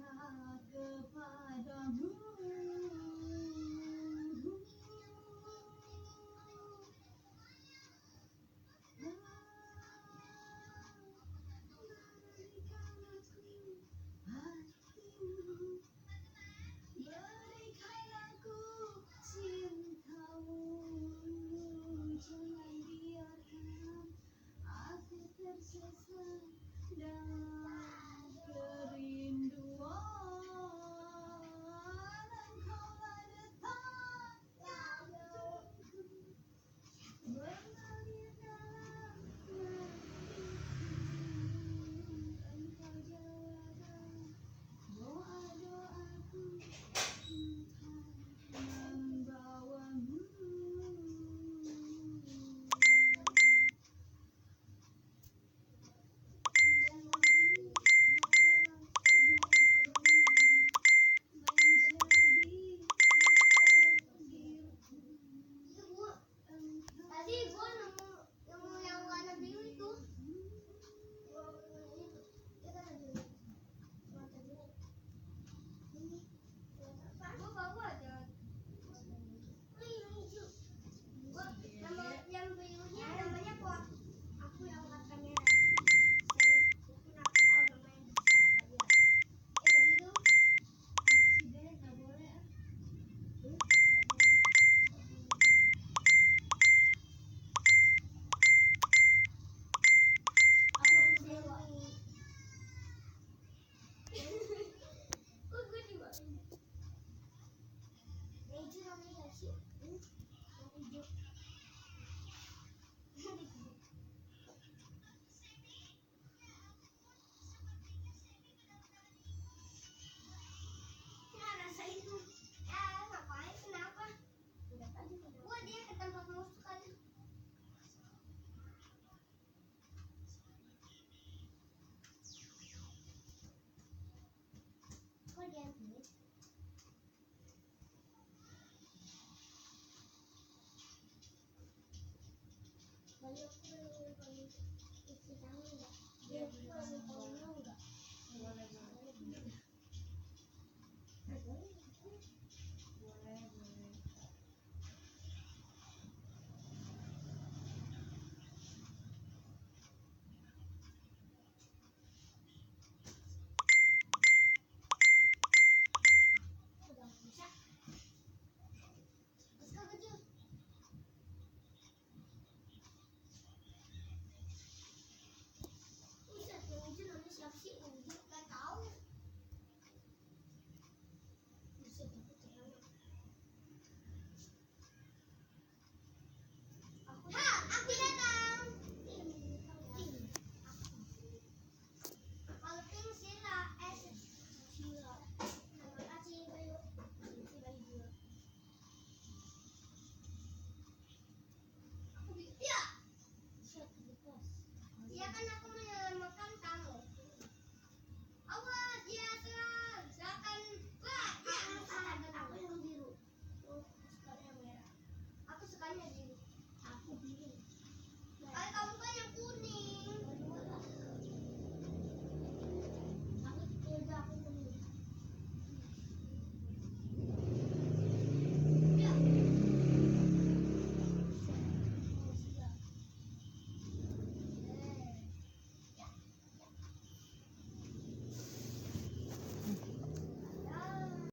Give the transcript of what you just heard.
hanya kepadamu. Berikan aku hatimu, berikan aku cintamu, jangan biarkan aku tersesat dalam kerinduan. Engkaulah detak jantungku, mengalir dalam nadiku. Engkau jawaban doa-doaku, Tuhan membawamu. Tadi gua nemu yang warna biru itu. Gua bawa aja. Gua nama yang birunya namanya pot. Aku yang katanya namanya siapa dia? Bagi dong. Apa sih deh? Nggak boleh. Banyak